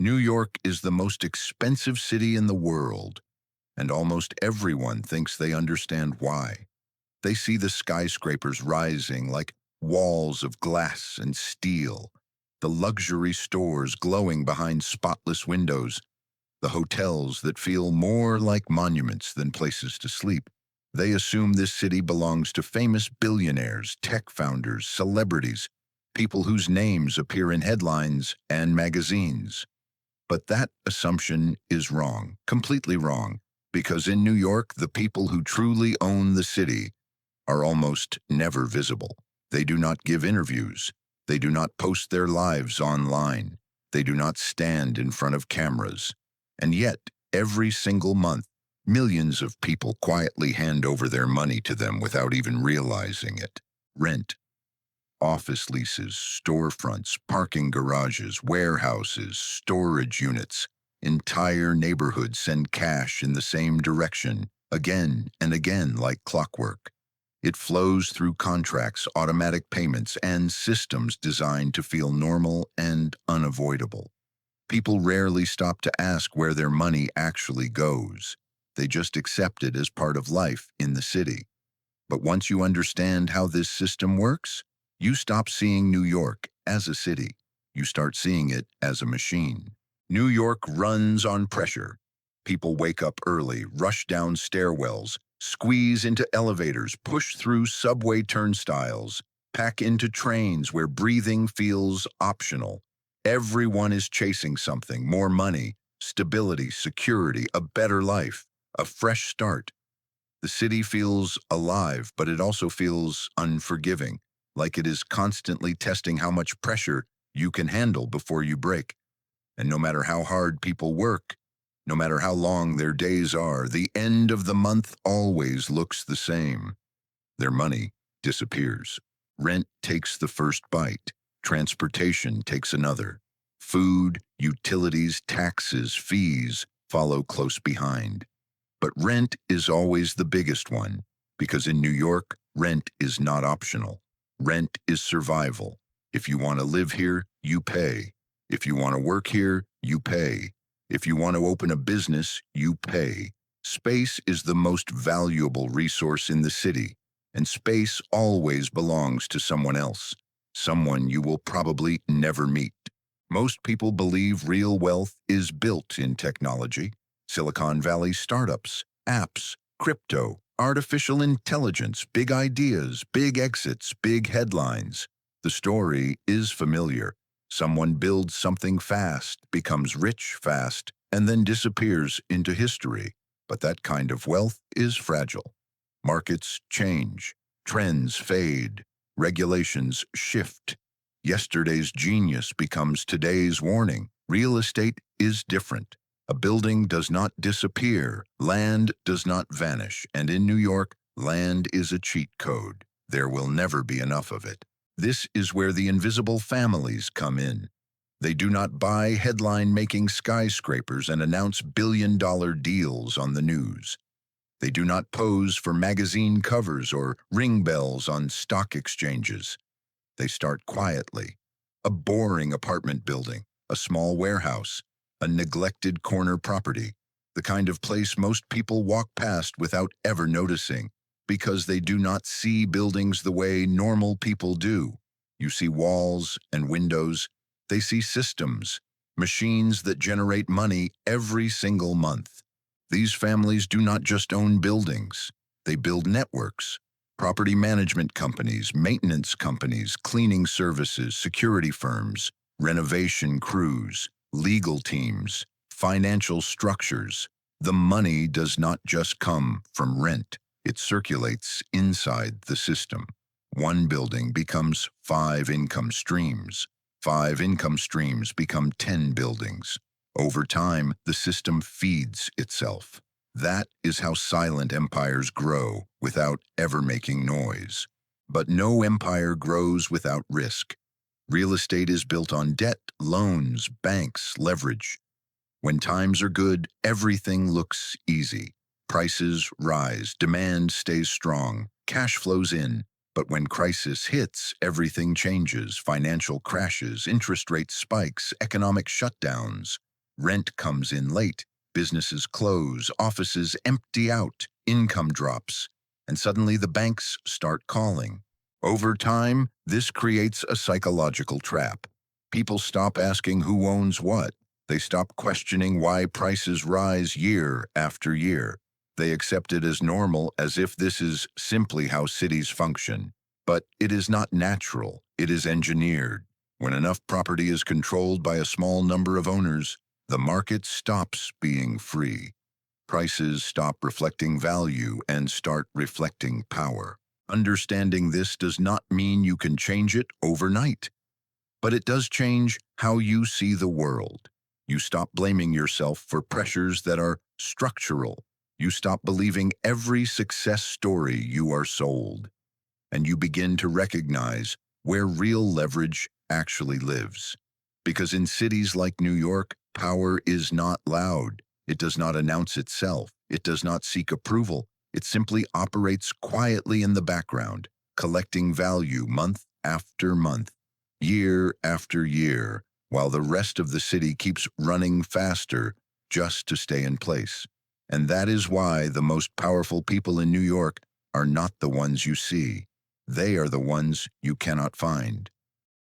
New York is the most expensive city in the world, and almost everyone thinks they understand why. They see the skyscrapers rising like walls of glass and steel, the luxury stores glowing behind spotless windows, the hotels that feel more like monuments than places to sleep. They assume this city belongs to famous billionaires, tech founders, celebrities, people whose names appear in headlines and magazines. But that assumption is wrong, completely wrong, because in New York, the people who truly own the city are almost never visible. They do not give interviews. They do not post their lives online. They do not stand in front of cameras. And yet, every single month, millions of people quietly hand over their money to them without even realizing it. Rent, office leases, storefronts, parking garages, warehouses, storage units. Entire neighborhoods send cash in the same direction, again and again like clockwork. It flows through contracts, automatic payments, and systems designed to feel normal and unavoidable. People rarely stop to ask where their money actually goes. They just accept it as part of life in the city. But once you understand how this system works, you stop seeing New York as a city. You start seeing it as a machine. New York runs on pressure. People wake up early, rush down stairwells, squeeze into elevators, push through subway turnstiles, pack into trains where breathing feels optional. Everyone is chasing something: more money, stability, security, a better life, a fresh start. The city feels alive, but it also feels unforgiving, like it is constantly testing how much pressure you can handle before you break. And no matter how hard people work, no matter how long their days are, the end of the month always looks the same. Their money disappears. Rent takes the first bite. Transportation takes another. Food, utilities, taxes, fees follow close behind. But rent is always the biggest one, because in New York, rent is not optional. Rent is survival. If you want to live here, you pay. If you want to work here, you pay. If you want to open a business, you pay. Space is the most valuable resource in the city, and space always belongs to someone else, someone you will probably never meet. Most people believe real wealth is built in technology. Silicon Valley startups, apps, crypto, artificial intelligence, big ideas, big exits, big headlines. The story is familiar. Someone builds something fast, becomes rich fast, and then disappears into history. But that kind of wealth is fragile. Markets change, trends fade, regulations shift. Yesterday's genius becomes today's warning. Real estate is different. A building does not disappear, land does not vanish, and in New York, land is a cheat code. There will never be enough of it. This is where the invisible families come in. They do not buy headline-making skyscrapers and announce billion-dollar deals on the news. They do not pose for magazine covers or ring bells on stock exchanges. They start quietly. A boring apartment building, a small warehouse, a neglected corner property, the kind of place most people walk past without ever noticing, because they do not see buildings the way normal people do. You see walls and windows. They see systems, machines that generate money every single month. These families do not just own buildings. They build networks, property management companies, maintenance companies, cleaning services, security firms, renovation crews, legal teams, financial structures. The money does not just come from rent. It circulates inside the system. One building becomes 5 income streams. 5 income streams become 10 buildings. Over time, the system feeds itself. That is how silent empires grow without ever making noise. But no empire grows without risk. Real estate is built on debt, loans, banks, leverage. When times are good, everything looks easy. Prices rise, demand stays strong, cash flows in. But when crisis hits, everything changes. Financial crashes, interest rate spikes, economic shutdowns. Rent comes in late, businesses close, offices empty out, income drops, and suddenly the banks start calling. Over time, this creates a psychological trap. People stop asking who owns what. They stop questioning why prices rise year after year. They accept it as normal, as if this is simply how cities function. But it is not natural, it is engineered. When enough property is controlled by a small number of owners, the market stops being free. Prices stop reflecting value and start reflecting power. Understanding this does not mean you can change it overnight, but it does change how you see the world. You stop blaming yourself for pressures that are structural. You stop believing every success story you are sold, and you begin to recognize where real leverage actually lives. Because in cities like New York, power is not loud. It does not announce itself. It does not seek approval. It simply operates quietly in the background, collecting value month after month, year after year, while the rest of the city keeps running faster just to stay in place. And that is why the most powerful people in New York are not the ones you see. They are the ones you cannot find.